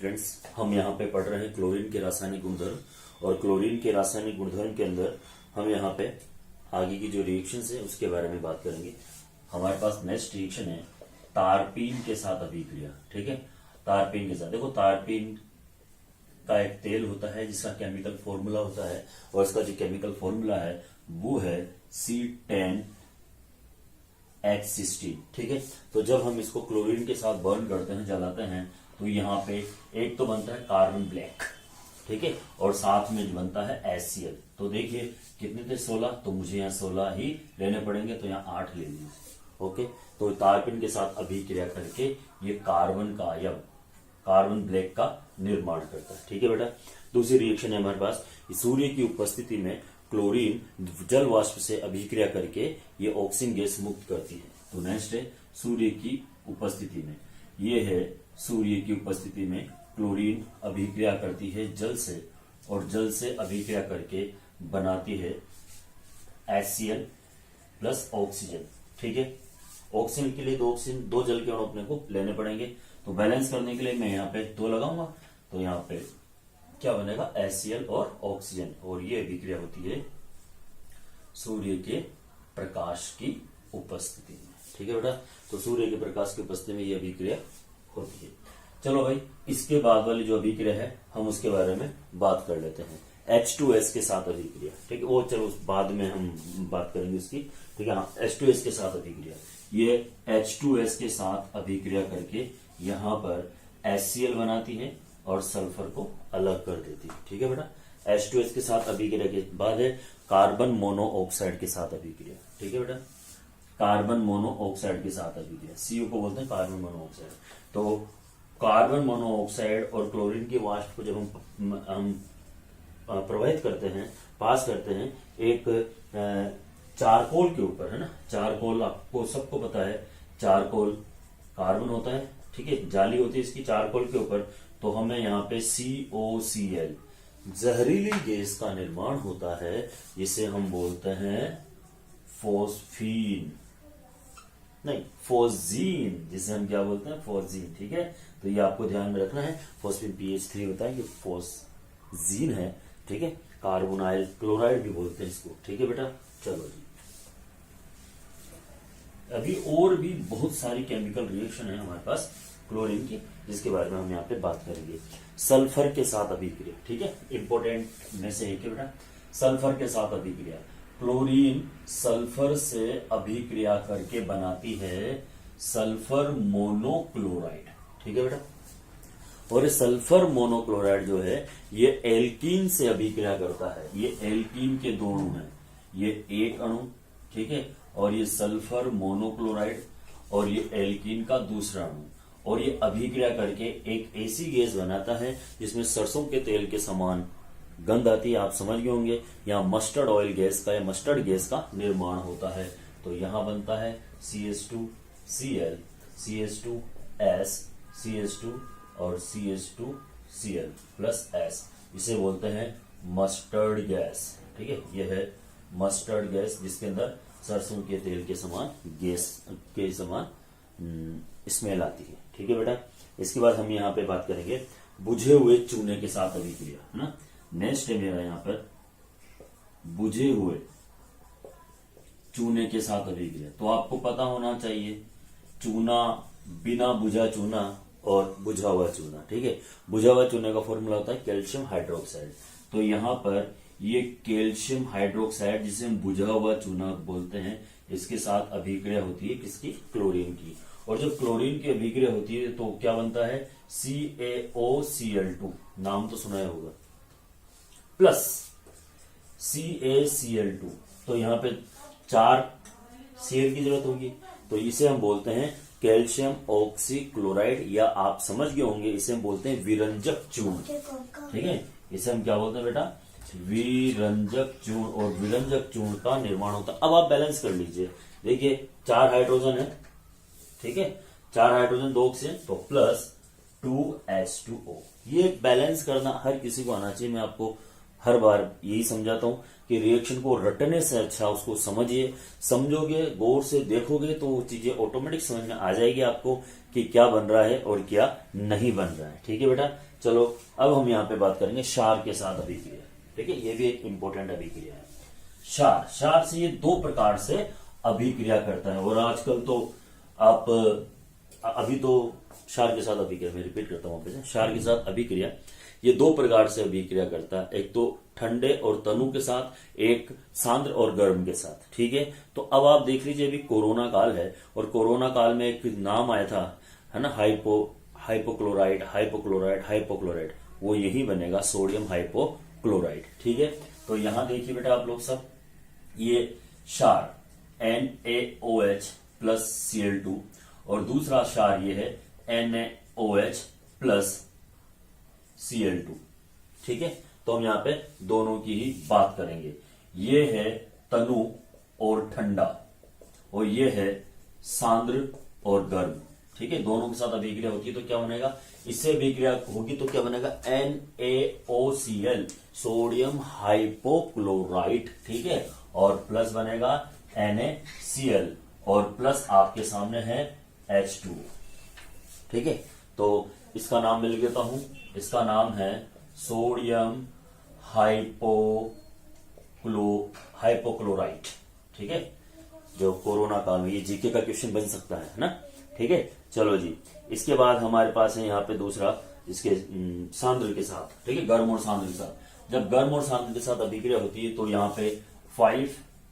Students, हम यहाँ पे पढ़ रहे हैं क्लोरीन के रासायनिक गुणधर्म। और क्लोरीन के रासायनिक गुणधर्म के अंदर हम यहाँ पे आगे की जो रिएक्शंस है उसके बारे में बात करेंगे। हमारे पास नेक्स्ट रिएक्शन है तारपीन के साथ अभिक्रिया। ठीक है, तारपीन के साथ, देखो तारपीन का एक तेल होता है जिसका केमिकल फॉर्मूला होता है, और इसका जो केमिकल फॉर्मूला है वो है C10H16। ठीक है, तो जब हम इसको क्लोरीन के साथ बर्न करते हैं, जलाते हैं, तो यहाँ पे एक तो बनता है कार्बन ब्लैक, ठीक है, और साथ में बनता है HCl। तो देखिए कितने थे 16, तो मुझे यहाँ 16 ही लेने पड़ेंगे, तो यहाँ 8 ले लीजिए। ओके, तो तारपीन के साथ अभिक्रिया करके ये कार्बन का या कार्बन ब्लैक का निर्माण करता है। ठीक है बेटा, दूसरी रिएक्शन है हमारे पास, सूर्य की उपस्थिति में क्लोरीन जल वाष्प से अभिक्रिया करके ये ऑक्सीजन गैस मुक्त करती है। तो नेक्स्ट है सूर्य की उपस्थिति में, ये है सूर्य की उपस्थिति में क्लोरीन अभिक्रिया करती है जल से, और जल से अभिक्रिया करके बनाती है HCl प्लस ऑक्सीजन। ठीक है, ऑक्सीजन के लिए दो जल के अणु अपने को लेने पड़ेंगे, तो बैलेंस करने के लिए मैं यहाँ पे 2 लगाऊंगा, तो यहाँ पे क्या बनेगा HCl और ऑक्सीजन, और ये अभिक्रिया होती है सूर्य के प्रकाश की उपस्थिति में। ठीक है बेटा, तो सूर्य के प्रकाश की उपस्थिति में ये अभिक्रिया होती है। चलो भाई, इसके बाद वाली जो अभिक्रिया है हम उसके बारे में बात कर लेते हैं, H2S के साथ अभिक्रिया। ठीक है, वो चलो बाद में हम बात करेंगे उसकी। ठीक है, हाँ, H2S के साथ अभिक्रिया, ये H2S के साथ अभिक्रिया करके यहाँ पर HCl बनाती है और सल्फर को अलग कर देती है। ठीक है बेटा, H2S के साथ अभिक्रिया के बाद है कार्बन मोनोऑक्साइड के साथ अभिक्रिया। ठीक है बेटा, कार्बन मोनोऑक्साइड के साथ अभिक्रिया, CO को बोलते हैं कार्बन मोनोऑक्साइड। तो कार्बन मोनोऑक्साइड और क्लोरीन के वाष्प को जब हम प्रवाहित करते हैं, पास करते हैं एक चारकोल के ऊपर, है ना, चारकोल आपको सबको पता है, चारकोल कार्बन होता है, ठीक है, जाली होती है इसकी चारकोल के ऊपर, तो हमें यहाँ पे COCl जहरीली गैस का निर्माण होता है, जिसे हम बोलते हैं फोस्फीन, नहीं फोजीन, जिसे हम क्या बोलते हैं फोजीन। ठीक है, तो ये आपको ध्यान में रखना है, फोस्फीन PH3 होता है, ये फोजीन है। ठीक है, कार्बोनाइल क्लोराइड भी बोलते हैं इसको। ठीक है बेटा, चलो जी, अभी और भी बहुत सारी केमिकल रिएक्शन है हमारे पास क्लोरीन की, जिसके बारे में हम यहाँ पे बात करेंगे। सल्फर के साथ अभिक्रिया, ठीक है, इंपोर्टेंट में से एक है बेटा, सल्फर के साथ अभिक्रिया। क्लोरीन सल्फर से अभिक्रिया करके बनाती है सल्फर मोनोक्लोराइड। ठीक है बेटा, और सल्फर मोनोक्लोराइड जो है ये एल्कीन से अभिक्रिया करता है। ये एल्कीन के 2 अणु हैं, ये एक अणु, ठीक है, और ये सल्फर मोनोक्लोराइड, और ये एल्कीन का दूसरा अणु, और ये अभिक्रिया करके एक ऐसी गैस बनाता है जिसमें सरसों के तेल के समान गंध आती है। आप समझ गए होंगे, यहाँ मस्टर्ड ऑयल गैस का या मस्टर्ड गैस का निर्माण होता है। तो यहाँ बनता है CH2Cl, CH2S, CH2 और CH2Cl प्लस S, इसे बोलते हैं मस्टर्ड गैस। ठीक है, यह है मस्टर्ड गैस, जिसके अंदर सरसों के तेल के समान गैस के समान स्मेल आती है। ठीक है बेटा, इसके बाद हम यहाँ पे बात करेंगे बुझे हुए चूने के साथ अभिक्रिया, है ना। नेक्स्ट है मेरा यहाँ पर बुझे हुए चूने के साथ अभिक्रिया। तो आपको पता होना चाहिए चूना, बिना बुझा चूना और बुझा हुआ चूना। ठीक है, बुझा हुआ चूने का फॉर्मूला होता है कैल्शियम हाइड्रोक्साइड। तो यहाँ पर ये कैल्शियम हाइड्रोक्साइड, जिसे हम बुझा हुआ चूना बोलते हैं, इसके साथ अभिक्रिया होती है किसकी, क्लोरीन की। और जब क्लोरीन की अभिक्रिया होती है तो क्या बनता है CaOCl2, नाम तो सुना होगा, प्लस CaCl2। तो यहाँ पे 4 Cl की जरूरत होगी, तो इसे हम बोलते हैं कैल्शियम ऑक्सीक्लोराइड, या आप समझ गए होंगे इसे हम बोलते हैं विरंजक चूर्ण। ठीक है, इसे हम क्या बोलते हैं बेटा, विरंजक चूर्ण, और विरंजक चूर्ण का निर्माण होता है। अब आप बैलेंस कर लीजिए, देखिए 4 हाइड्रोजन है, ठीक है, 4 हाइड्रोजन 2 ऑक्सीजन, तो प्लस 2H2O। ये बैलेंस करना हर किसी को आना चाहिए, मैं आपको हर बार यही समझाता हूं कि रिएक्शन को रटने से अच्छा उसको समझिए, समझोगे, गौर से देखोगे तो वो चीजें ऑटोमेटिक समझ में आ जाएगी आपको कि क्या बन रहा है और क्या नहीं बन रहा है। ठीक है बेटा, चलो अब हम यहाँ पे बात करेंगे क्षार के साथ अभिक्रिया। ठीक है, ये भी एक इंपॉर्टेंट अभिक्रिया है। क्षार, क्षार से ये दो प्रकार से अभिक्रिया करता है, और आजकल तो आप अभी तो क्षार के साथ अभिक्रिया, मैं रिपीट करता हूं, क्षार के साथ अभिक्रिया ये दो प्रकार से अभिक्रिया करता है, एक तो ठंडे और तनु के साथ, एक सांद्र और गर्म के साथ। ठीक है, तो अब आप देख लीजिए अभी कोरोना काल है, और कोरोना काल में एक नाम आया था, है ना, हाइपोक्लोराइड, हाइपोक्लोराइड, हाइपोक्लोराइड, वो यही बनेगा सोडियम हाइपोक्लोराइड। ठीक है, तो यहां देखिए बेटा आप लोग सब, ये क्षार NaOH प्लस Cl2 और दूसरा क्षार ये है NaOH प्लस Cl2। ठीक है, तो हम यहाँ पे दोनों की ही बात करेंगे। ये है तनु और ठंडा, और ये है सांद्र और गर्म। ठीक है, दोनों के साथ अभिक्रिया होती है तो क्या बनेगा, इससे अभिक्रिया होगी तो क्या बनेगा, NaOCl सोडियम हाइपोक्लोराइड। ठीक है, और प्लस बनेगा NaCl, और प्लस आपके सामने है H2। ठीक है, तो इसका नाम मिल गया हूं, इसका नाम है सोडियम हाइपोक्लोराइड। ठीक है, जो कोरोना काल में, ये जीके का क्वेश्चन बन सकता है ना। ठीक है, चलो जी, इसके बाद हमारे पास है यहाँ पे दूसरा, इसके सांद्र के साथ। ठीक है, गर्म और सांद्र के साथ, जब गर्म और सांद्र के साथ अभिक्रिया होती है तो यहाँ पे 5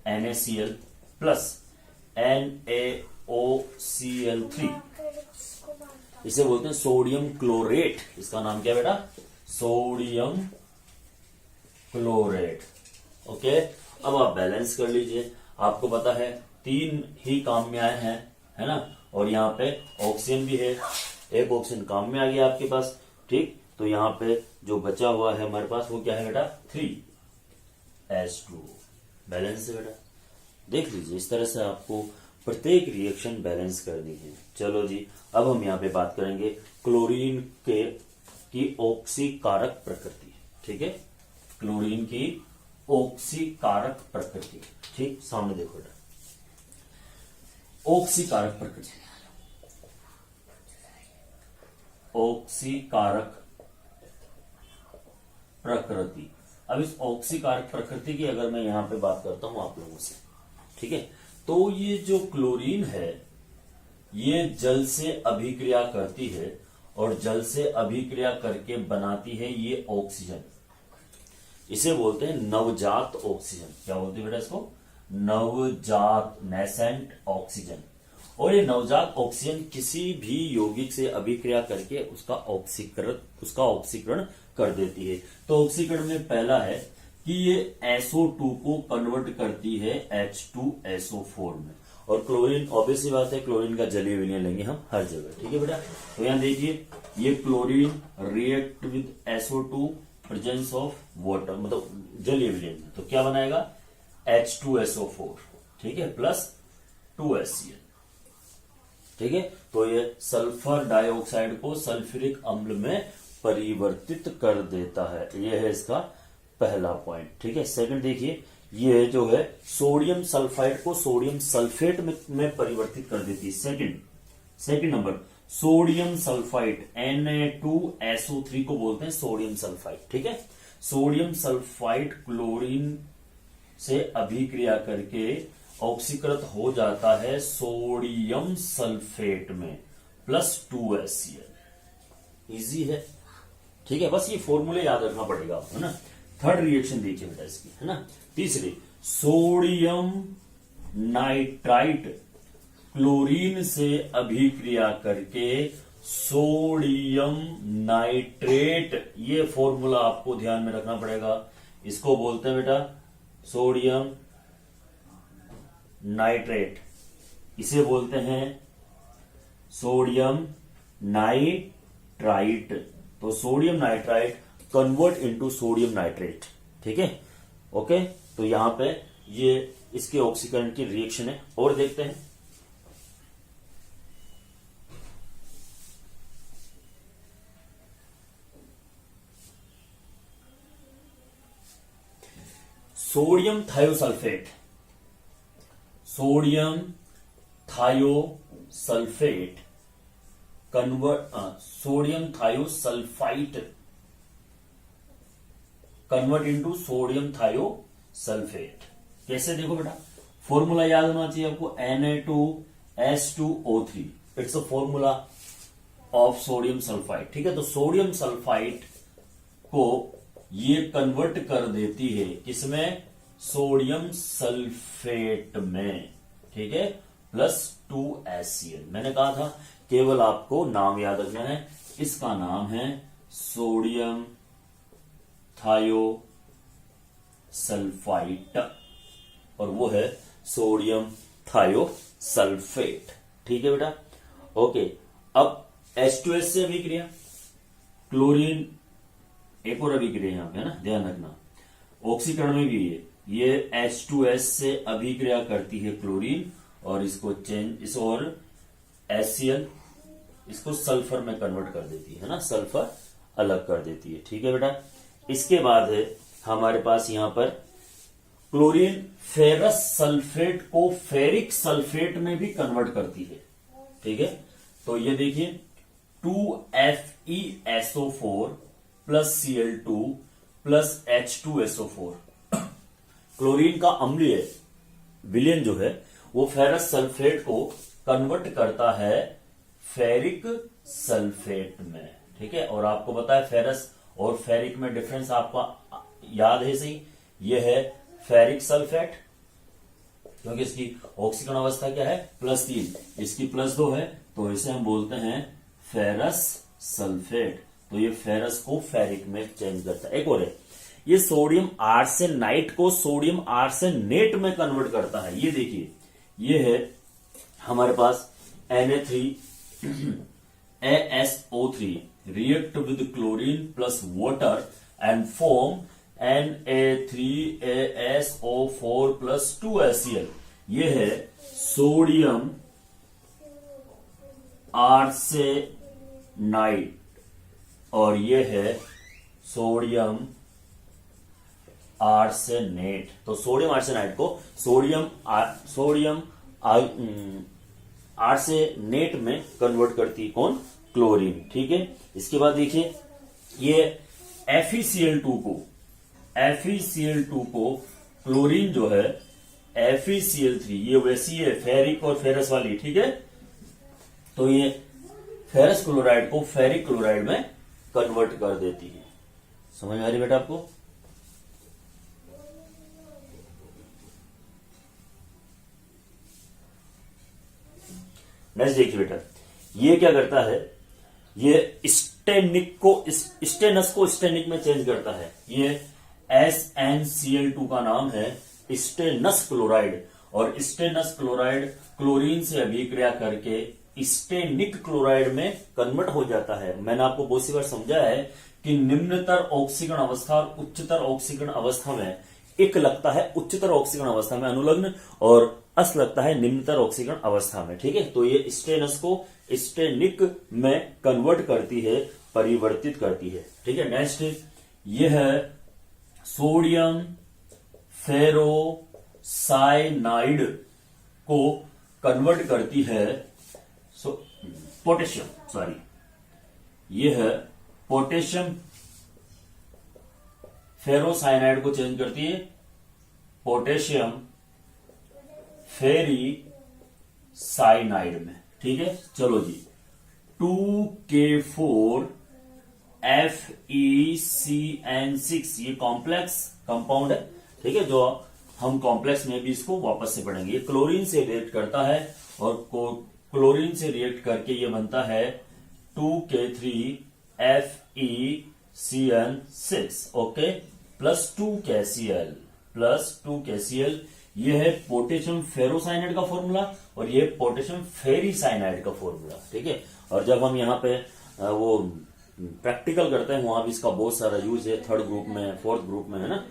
NaCl प्लस NaOCl3, इसे बोलते हैं सोडियम क्लोरेट। इसका नाम क्या बेटा, सोडियम क्लोरेट। ओके, अब आप बैलेंस कर लीजिए, आपको पता है तीन ही काम में आए हैं, है ना, और यहाँ पे ऑक्सीजन भी है, एक ऑक्सीजन काम में आ गया आपके पास। ठीक, तो यहाँ पे जो बचा हुआ है हमारे पास वो क्या है बेटा, 3H2। बैलेंस है बेटा, देख लीजिए, इस तरह से आपको प्रत्येक रिएक्शन बैलेंस करनी है। चलो जी, अब हम यहाँ पे बात करेंगे क्लोरीन की ऑक्सीकारक प्रकृति। ठीक है, क्लोरीन की ऑक्सीकारक प्रकृति। ठीक, सामने देखो बेटा, ऑक्सीकारक प्रकृति, ऑक्सीकारक प्रकृति। अब इस ऑक्सीकारक प्रकृति की अगर मैं यहां पे बात करता हूं आप लोगों से, ठीक है, तो ये जो क्लोरीन है ये जल से अभिक्रिया करती है, और जल से अभिक्रिया करके बनाती है ये ऑक्सीजन। इसे बोलते हैं नवजात ऑक्सीजन। क्या बोलते हैं बेटा इसको, नवजात, नेसेंट ऑक्सीजन। और ये नवजात ऑक्सीजन किसी भी यौगिक से अभिक्रिया करके उसका ऑक्सीकरण कर देती है। तो ऑक्सीकरण में पहला है कि ये SO2 को कन्वर्ट करती है H2SO4 में, और क्लोरीन, ऑब्वियसली बात है, क्लोरीन का जलीय विलयन लेंगे हम हर जगह। ठीक है बेटा, तो यहां देखिए, ये chlorine react with SO2 presence of water, मतलब जलीय विलयन में, तो क्या बनाएगा, H2SO4। ठीक है, प्लस 2HCl। ठीक है, तो ये सल्फर डाइऑक्साइड को सल्फ्यूरिक अम्ल में परिवर्तित कर देता है। ये है इसका पहला पॉइंट। ठीक है, सेकंड देखिए, ये जो है सोडियम सल्फाइड को सोडियम सल्फेट में परिवर्तित कर देती है। Second number, sodium sulphide Na2SO3 को बोलते हैं सोडियम सल्फाइड। ठीक है, सोडियम सल्फाइड क्लोरीन से अभिक्रिया करके ऑक्सीकृत हो जाता है सोडियम सल्फेट में प्लस 2HCl। इजी है। ठीक है, बस ये फॉर्मूले याद रखना पड़ेगा आपको, है ना। थर्ड रिएक्शन देखिए बेटा इसकी, है ना। तीसरी, सोडियम नाइट्राइट क्लोरीन से अभिक्रिया करके सोडियम नाइट्रेट, ये फॉर्मूला आपको ध्यान में रखना पड़ेगा। इसको बोलते हैं बेटा सोडियम नाइट्रेट, इसे बोलते हैं सोडियम नाइट्राइट। तो sodium nitrite convert into sodium nitrate. ठीक है, ओके, तो यहां पे ये इसके ऑक्सीकरण की रिएक्शन है। और देखते हैं, sodium thiosulphate, sodium thiosulphate sodium thiosulphite convert into sodium thiosulphate. कैसे देखो बेटा, फॉर्मूला याद होना चाहिए आपको, Na2S2O3, it's a formula of sodium sulphide. ठीक है, तो सोडियम सल्फाइड को ये कन्वर्ट कर देती है किसमें, सोडियम सल्फेट में। ठीक है, +2HCl। मैंने कहा था केवल आपको नाम याद रखना है, इसका नाम है सोडियम थायोसल्फाइट और वो है सोडियम थायोसल्फेट। ठीक है बेटा, ओके। अब H2S से अभिक्रिया, क्लोरीन एक और अभिक्रिया यहां पे है ना, ध्यान रखना। ऑक्सीकरण में भी ये H2S से अभिक्रिया करती है क्लोरीन, और इसको इस और HCl इसको सल्फर में कन्वर्ट कर देती है ना, सल्फर अलग कर देती है। ठीक है बेटा, इसके बाद है हमारे पास यहां पर क्लोरीन फेरस सल्फेट को फेरिक सल्फेट में भी कन्वर्ट करती है। ठीक है, तो ये देखिए 2FeSO4 + Cl2 + H2SO4 क्लोरीन का अम्लीय विलयन जो है वो फेरस सल्फेट को कन्वर्ट करता है फेरिक सल्फेट में। ठीक है, और आपको पता है फेरस और फेरिक में डिफरेंस आपका याद है सही, ये है फेरिक सल्फेट, क्योंकि इसकी ऑक्सीकरण अवस्था क्या है, +3, इसकी +2 है, तो इसे हम बोलते हैं फेरस सल्फेट। तो ये फेरस को फेरिक में चेंज करता है। एक और है, ये सोडियम आर्सेनाइट को सोडियम आर्सेनेट में कन्वर्ट करता है। ये देखिए, ये है हमारे पास Na3ASO3 react with chlorine plus water and form Na3ASO4 + 2HCl। ये है सोडियम आर्सेनाइट और ये है सोडियम आर्सेनेट। तो सोडियम आर्सेनाइट को सोडियम आर्सेनेट में कन्वर्ट करती है कौन, क्लोरीन। ठीक है, इसके बाद देखिए ये FeCl2 को क्लोरीन जो है FeCl3, ये वैसी है फेरिक और फेरस वाली। ठीक है, तो ये फेरस क्लोराइड को फेरिक क्लोराइड में कन्वर्ट कर देती है। समझ में आ रही बेटा आपको? नेक्स्ट देखिए बेटा, ये क्या करता है, ये स्टेनस को स्टेनिक में चेंज करता है। ये SnCl2 का नाम है स्टेनस क्लोराइड, और स्टेनस क्लोराइड क्लोरीन से अभिक्रिया करके स्टेनिक क्लोराइड में कन्वर्ट हो जाता है। मैंने आपको बहुत सी बार समझाया है कि निम्नतर ऑक्सीकरण अवस्था और उच्चतर ऑक्सीकरण अवस्था में एक लगता है उच्चतर ऑक्सीकरण अवस्था में अनुलग्न, और अस लगता है निम्नतर ऑक्सीकरण अवस्था में। ठीक है, तो ये स्टेनस को स्टेनिक में कन्वर्ट करती है, परिवर्तित करती है। ठीक है, नेक्स्ट ये है सोडियम फेरोसाइनाइड को कन्वर्ट करती है ये है पोटेशियम फेरोसाइनाइड को चेंज करती है पोटेशियम फेरी साइनाइड में। ठीक है, चलो जी, 2K4FeCN6 ये कॉम्प्लेक्स कंपाउंड है। ठीक है, जो हम कॉम्प्लेक्स में भी इसको वापस से पढ़ेंगे। ये क्लोरीन से रिएक्ट करता है और क्लोरीन से रिएक्ट करके ये बनता है 2K3FeCN6 ओके, +2KCl ये है पोटेशियम फेरोसाइनाइड का फॉर्मूला, और ये पोटेशियम फेरीसाइनाइड का फॉर्मूला। ठीक है, और जब हम यहाँ पे वो प्रैक्टिकल करते हैं वहां भी इसका बहुत सारा यूज है, 3rd ग्रुप में 4th ग्रुप में है ना,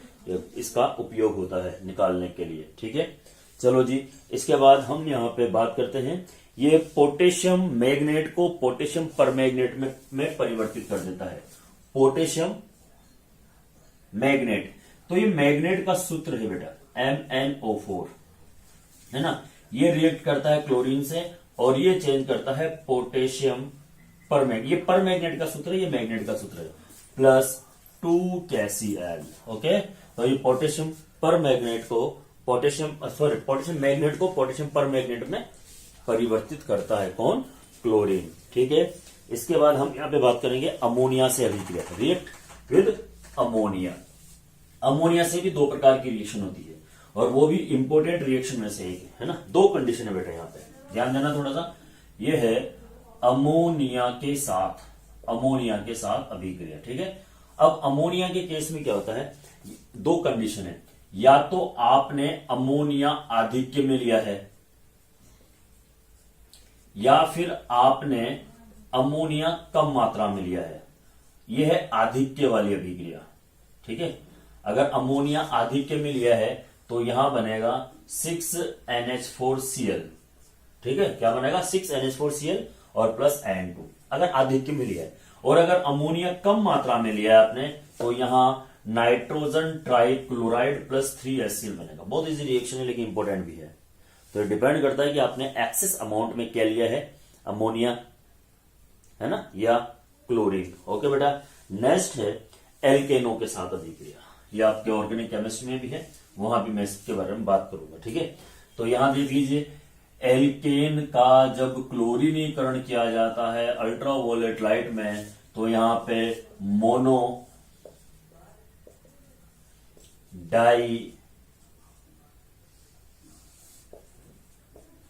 इसका उपयोग होता है निकालने के लिए। ठीक है, चलो जी, इसके बाद हम यहाँ पे बात करते हैं, ये पोटेशियम मैग्नेट को पोटेशियम परमैग्नेट में परिवर्तित कर देता है। पोटेशियम मैग्नेट तो ये मैग्नेट का सूत्र है बेटा, MnO4, है ना। ये रिएक्ट करता है क्लोरीन से और ये चेंज करता है पोटेशियम परमैग्नेट। ये परमैग्नेट का सूत्र है, ये मैग्नेट का सूत्र है, प्लस 2KCl। ओके, तो ये पोटेशियम परमैग्नेट को पोटेशियम मैग्नेट को पोटेशियम परमैग्नेट में परिवर्तित करता है, कौन? क्लोरीन। ठीक है, इसके बाद हम यहां पे बात करेंगे अमोनिया से अभिक्रिया, रिएक्ट विद अमोनिया। अमोनिया से भी दो प्रकार की रिएक्शन होती है और वो भी इंपोर्टेंट रिएक्शन में से एक है ना। दो कंडीशन है बेटा, यहां पे ध्यान देना थोड़ा सा। ये है अमोनिया के साथ अभिक्रिया। ठीक है, अब अमोनिया के केस में क्या होता है, दो कंडीशन है, या तो आपने अमोनिया आधिक्य में लिया है या फिर आपने अमोनिया कम मात्रा में लिया है। यह है आधिक्य वाली अभिक्रिया। ठीक है, अगर अमोनिया आधिक्य में लिया है तो यहां बनेगा 6NH4Cl। ठीक है, क्या बनेगा? 6NH4Cl और प्लस N2, अगर आधिक्य में लिया है। और अगर अमोनिया कम मात्रा में लिया है आपने तो यहां नाइट्रोजन ट्राइक्लोराइड प्लस 3HCl बनेगा। बहुत इजी रिएक्शन है लेकिन इंपॉर्टेंट भी है। तो डिपेंड करता है कि आपने एक्सेस अमाउंट में क्या लिया है, अमोनिया है ना या क्लोरीन। ओके बेटा, नेक्स्ट है एल्केनो के साथ अभिक्रिया। ये आपके ऑर्गेनिक केमिस्ट्री में भी है, वहां भी मैं इसके बारे में बात करूंगा। ठीक है, तो यहां देख लीजिए, एल्केन का जब क्लोरीनीकरण किया जाता है अल्ट्रावायलेट लाइट में तो यहां पे मोनो डाई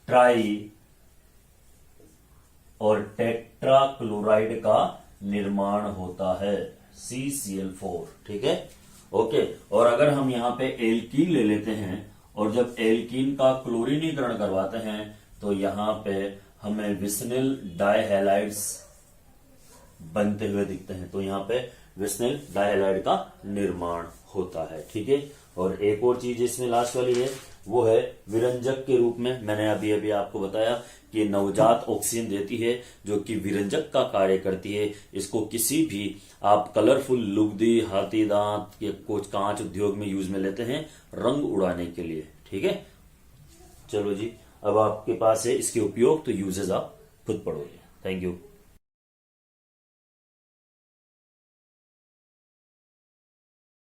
ट्राई और टेट्रा क्लोराइड का निर्माण होता है, CCl4। ठीक है, ओके। और अगर हम यहां पे एल्कीन ले लेते हैं और जब एल्कीन का क्लोरीनीकरण करवाते हैं तो यहां पे हमें विस्निल डाइहैलाइड्स बनते हुए दिखते हैं। तो यहां पे विस्निल डाइहैलाइड का निर्माण होता है। ठीक है, और एक और चीज इसमें लास्ट वाली है, वो है विरंजक के रूप में। मैंने अभी अभी आपको बताया कि नवजात ऑक्सीजन देती है जो कि विरंजक का कार्य करती है। इसको किसी भी आप कलरफुल लुगदी, हाथी दांत या कुछ कांच उद्योग में यूज में लेते हैं रंग उड़ाने के लिए। ठीक है, चलो जी, अब आपके पास है इसके उपयोग, तो यूजेस आप खुद पढ़ोगे। Thank you.